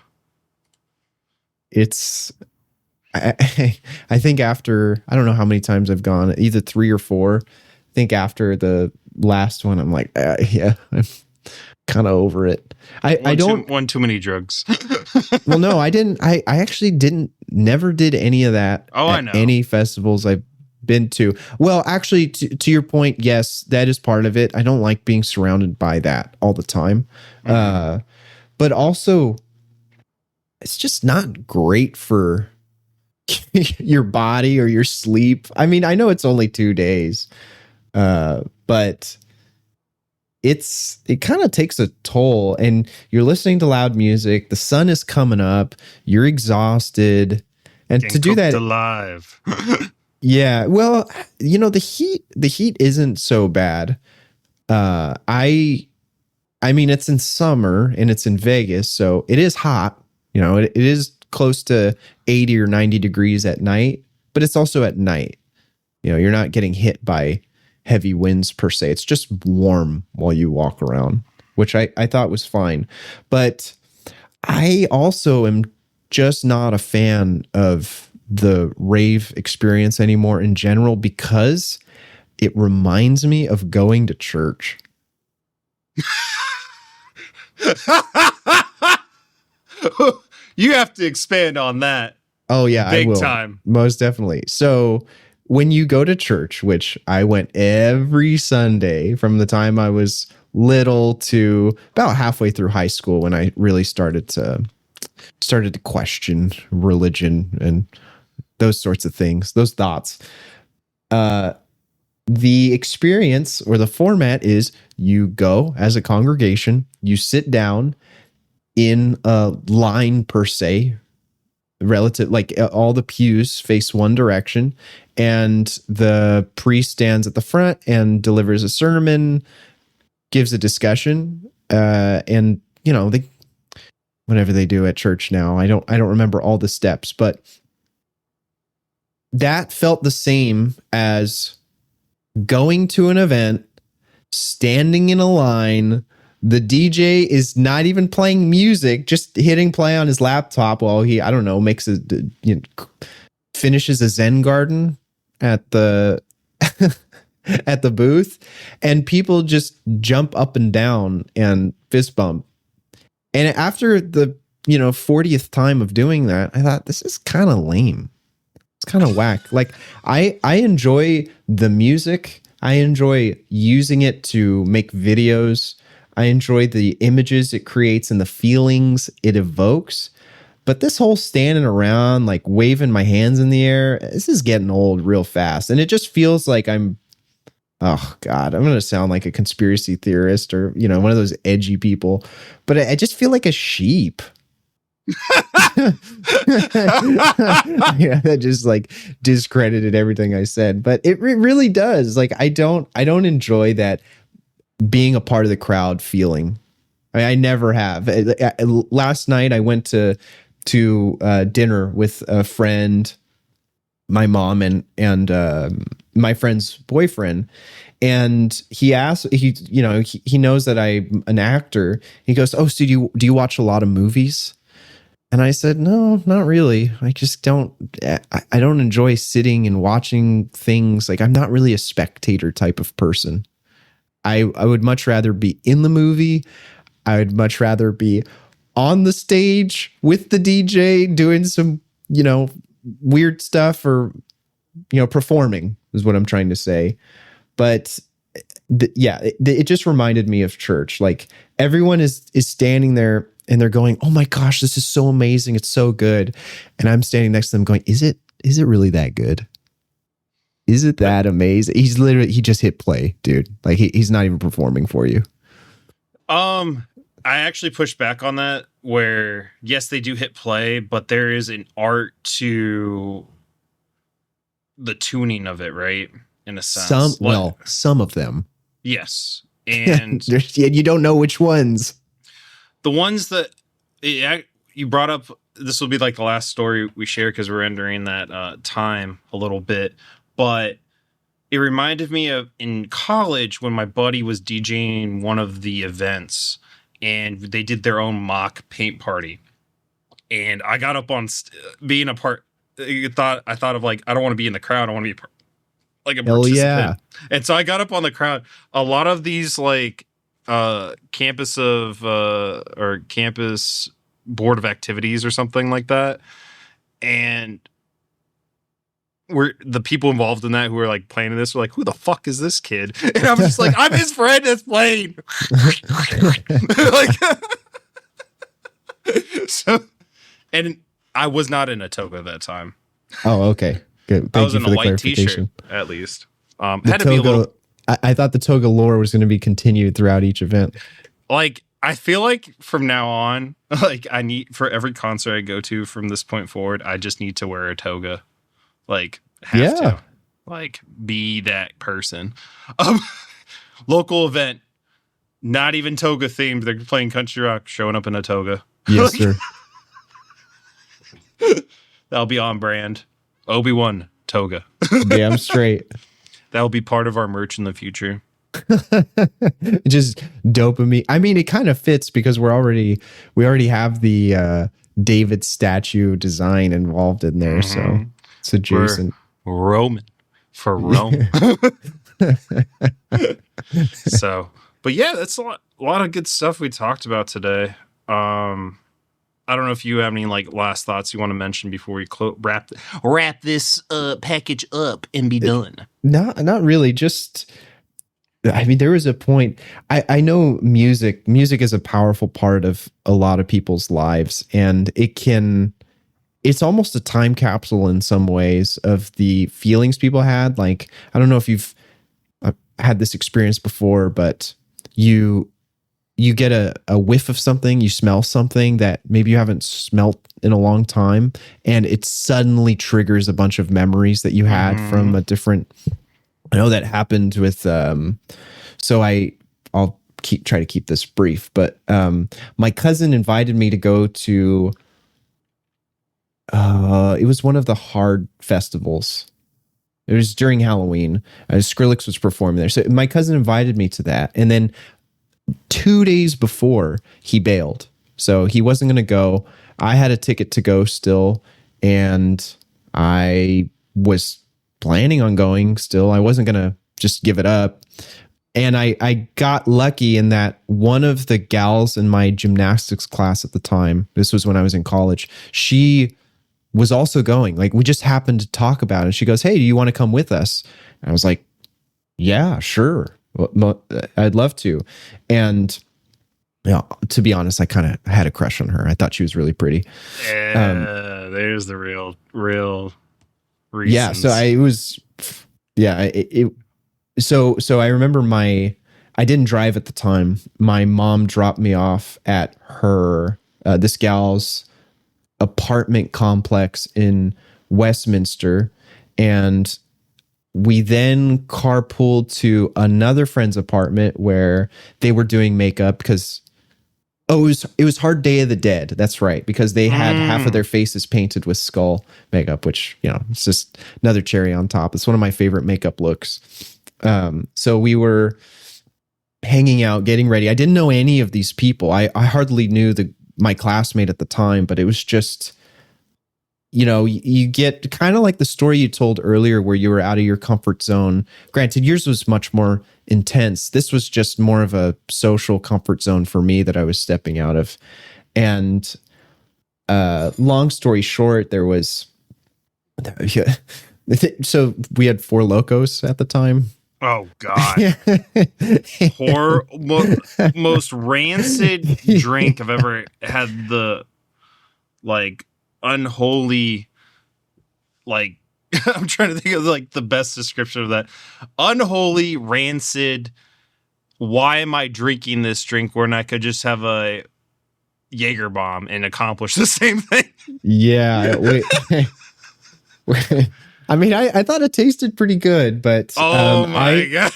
It's, I think after, I don't know how many times I've gone, either 3 or 4. I think after the last one, I'm like, yeah, I'm kind of over it. I don't want too many drugs. Well, no, I didn't. I actually never did any of that. Oh, I know. Any festivals I've been to. Well, actually, to your point, yes, that is part of it. I don't like being surrounded by that all the time. Mm-hmm. But also, it's just not great for your body or your sleep. I mean, I know it's only 2 days, but it kind of takes a toll, and you're listening to loud music. The sun is coming up. You're exhausted, and to do that alive. Yeah, well, the heat isn't so bad. I mean, it's in summer and it's in Vegas, so it is hot. It is close to 80 or 90 degrees at night, but it's also at night. You're not getting hit by heavy winds per se. It's just warm while you walk around, which I thought was fine. But I also am just not a fan of the rave experience anymore in general, because it reminds me of going to church. You have to expand on that. Oh yeah, big I will. Time. Most definitely. So when you go to church, which I went every Sunday from the time I was little to about halfway through high school, when I really started to question religion and those sorts of things, those thoughts. the experience or the format is you go as a congregation, you sit down in a line per se, relative, like all the pews face one direction, and the priest stands at the front and delivers a sermon, gives a discussion, and they, whatever they do at church now, I don't remember all the steps, but that felt the same as going to an event, standing in a line. The DJ is not even playing music, just hitting play on his laptop while he, I don't know, finishes a Zen garden at the at the booth, and people just jump up and down and fist bump. And after the 40th time of doing that, I thought, this is kind of lame. It's kind of whack. Like, I enjoy the music. I enjoy using it to make videos. I enjoy the images it creates and the feelings it evokes. But this whole standing around, like waving my hands in the air, this is getting old real fast. And it just feels like oh God, I'm going to sound like a conspiracy theorist or, one of those edgy people. But I just feel like a sheep. Yeah, that just like discredited everything I said, but it really does. Like, I don't enjoy that being a part of the crowd feeling. I never have. Last night I went to dinner with a friend, my mom and my friend's boyfriend, and he asked, he knows that I'm an actor. He goes, "Oh, so do you watch a lot of movies?" And I said, "No, not really. I just don't. I don't enjoy sitting and watching things. Like, I'm not really a spectator type of person. I would much rather be in the movie. I would much rather be on the stage with the DJ doing some, weird stuff, or, performing is what I'm trying to say." But it just reminded me of church. Like, everyone is standing there and they're going, "Oh my gosh, this is so amazing. It's so good." And I'm standing next to them going, is it really that good? Is it that amazing? He just hit play, dude. Like, he's not even performing for you. I actually push back on that, where yes, they do hit play, but there is an art to the tuning of it, right? In a sense. Some of them. Yes. And you don't know which ones. The ones that you brought up, this will be like the last story we share because we're entering that time a little bit. But it reminded me of in college when my buddy was DJing one of the events, and they did their own mock paint party. And I got up on being a part. I thought of, like, I don't want to be in the crowd. I want to be like a participant. Yeah. And so I got up on the crowd. A lot of these, like, campus board of activities or something like that, and the people involved in that who are like playing this were like, "Who the fuck is this kid?" And I'm just like, "I'm his friend that's playing." Like, so, and I was not in a toga at that time. Oh, okay, good. I was in a white t-shirt at least. Had to be a little. I thought the toga lore was going to be continued throughout each event. Like, I feel like from now on, like, I need, for every concert I go to from this point forward, I just need to wear a toga. Like, have to. Like, be that person. Local event, not even toga themed. They're playing country rock, showing up in a toga. Yes, sir. That'll be on brand. Obee Won toga. Damn straight. That'll be part of our merch in the future. Just dopamine. I mean, it kind of fits because we already have the David statue design involved in there, so it's adjacent. We're Roman for Rome. So, but yeah, that's a lot of good stuff we talked about today. I don't know if you have any like last thoughts you want to mention before we wrap this package up and be done. Not really. Just, I mean, there was a point. I know music is a powerful part of a lot of people's lives, and it's almost a time capsule in some ways of the feelings people had. Like, I don't know if you've had this experience before, but you get a whiff of something, you smell something that maybe you haven't smelt in a long time, and it suddenly triggers a bunch of memories that you had from a different. I know that happened with. So I'll try to keep this brief, but my cousin invited me to go to. It was one of the hard festivals. It was during Halloween. Skrillex was performing there, so my cousin invited me to that, and then 2 days before he bailed. So he wasn't going to go. I had a ticket to go still, and I was planning on going still. I wasn't going to just give it up. And I got lucky in that one of the gals in my gymnastics class at the time, this was when I was in college, she was also going. Like, we just happened to talk about it. And she goes, "Hey, do you want to come with us?" And I was like, "Yeah, sure. I'd love to." And to be honest, I kind of had a crush on her. I thought she was really pretty. There's the real reasons. Yeah. So I remember I didn't drive at the time. My mom dropped me off at her, this gal's apartment complex in Westminster. And we then carpooled to another friend's apartment where they were doing makeup because it was Hard Day of the Dead. That's right, because they had half of their faces painted with skull makeup, which, it's just another cherry on top. It's one of my favorite makeup looks. So we were hanging out, getting ready. I didn't know any of these people. I hardly knew my classmate at the time, but it was just, you get kind of like the story you told earlier where you were out of your comfort zone. Granted, yours was much more intense. This was just more of a social comfort zone for me that I was stepping out of. And long story short, so we had Four Locos at the time. Oh God! Most rancid drink I've ever had. The unholy, I'm trying to think of the best description of that. Unholy, rancid. Why am I drinking this drink when I could just have a Jaeger bomb and accomplish the same thing? Yeah. I mean, I thought it tasted pretty good, but my God.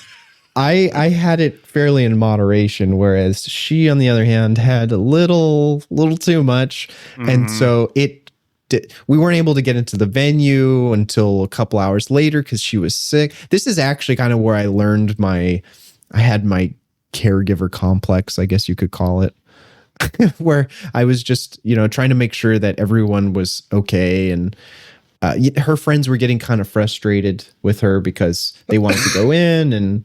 I had it fairly in moderation, whereas she, on the other hand, had a little too much. And so we weren't able to get into the venue until a couple hours later because she was sick. This is actually kind of where I learned I had my caregiver complex, I guess you could call it, where I was just, trying to make sure that everyone was okay. And her friends were getting kind of frustrated with her because they wanted to go in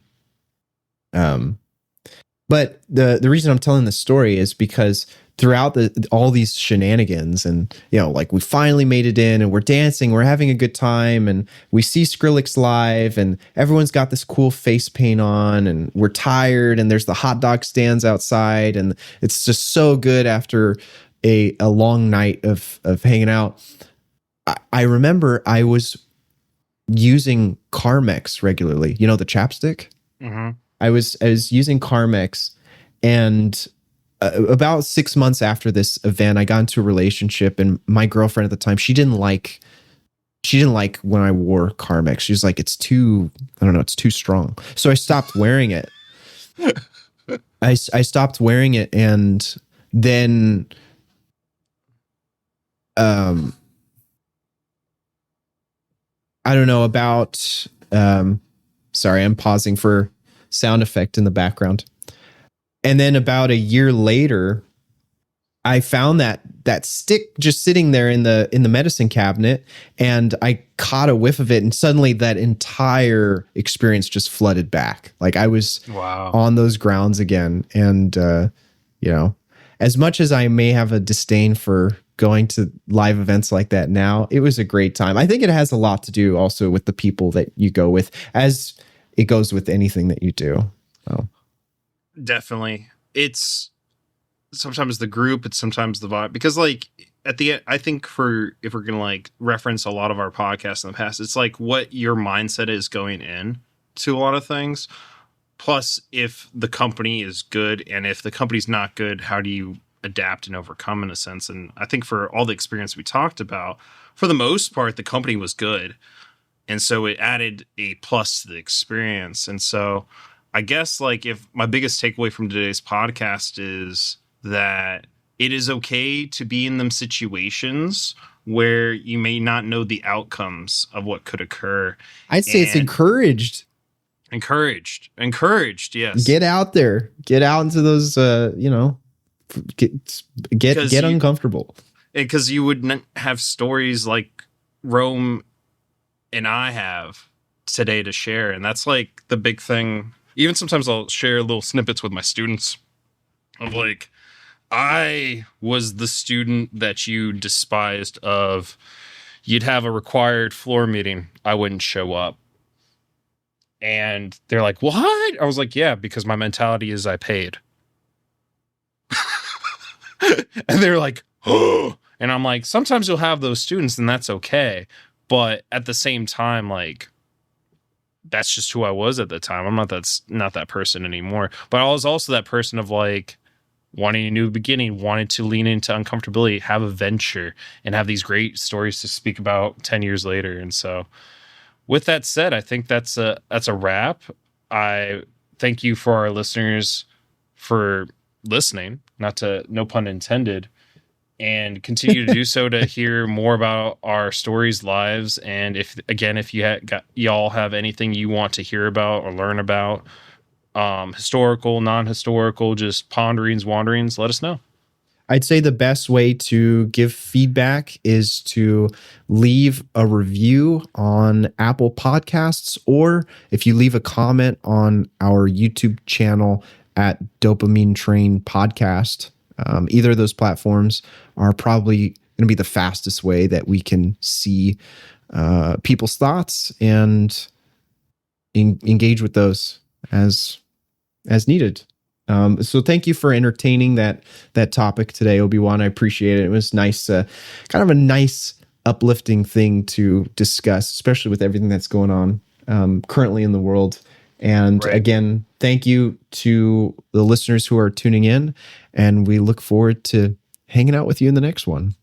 but the reason I'm telling this story is because throughout all these shenanigans and, we finally made it in and we're dancing, we're having a good time, and we see Skrillex live and everyone's got this cool face paint on and we're tired and there's the hot dog stands outside and it's just so good after a long night of hanging out. I remember I was using Carmex regularly, the chapstick. Mm-hmm. I was using Carmex, and about 6 months after this event, I got into a relationship, and my girlfriend at the time, she didn't like when I wore Carmex. She was like, it's too strong. So I stopped wearing it. I stopped wearing it, and then I don't know about sorry, I'm pausing for sound effect in the background. And then about a year later, I found that stick just sitting there in the medicine cabinet, and I caught a whiff of it, and suddenly that entire experience just flooded back. Like I was on those grounds again. And as much as I may have a disdain for going to live events like that now, it was a great time. I think it has a lot to do also with the people that you go with, as it goes with anything that you do. So. Definitely. It's sometimes the group, it's sometimes the vibe, because at the end, I think if we're going to reference a lot of our podcasts in the past, it's what your mindset is going in to a lot of things. plus if the company is good, and if the company's not good, how do you adapt and overcome in a sense? And I think for all the experience we talked about, for the most part, the company was good. And so it added a plus to the experience. And so I guess like if my biggest takeaway from today's podcast is that it is okay to be in them situations where you may not know the outcomes of what could occur. I'd say it's encouraged. Encouraged. Yes. Get out there, get out into those, get uncomfortable. Because you would have stories like Rome and I have today to share. And that's like the big thing. Even sometimes I'll share little snippets with my students of like, I was the student that you despised of. You'd have a required floor meeting. I wouldn't show up. And they're like, what? I was like, yeah, because my mentality is I paid. And they're like, oh. And I'm like, sometimes you'll have those students and that's okay. But at the same time, like, that's just who I was at the time. I'm not that person anymore. But I was also that person of like wanting a new beginning, wanted to lean into uncomfortability, have a venture, and have these great stories to speak about 10 years later. And so with that said, I think that's a wrap. I thank you for our listeners for listening, no pun intended, and continue to do so to hear more about our stories, lives. And if y'all have anything you want to hear about or learn about, historical, non-historical, just ponderings, wanderings, let us know. I'd say the best way to give feedback is to leave a review on Apple Podcasts, or if you leave a comment on our YouTube channel at Dopamine Train Podcast. Either of those platforms are probably going to be the fastest way that we can see people's thoughts and engage with those as needed. So thank you for entertaining that topic today, Obee Won. I appreciate it. It was nice, kind of a nice, uplifting thing to discuss, especially with everything that's going on currently in the world. And again, thank you to the listeners who are tuning in, and we look forward to hanging out with you in the next one.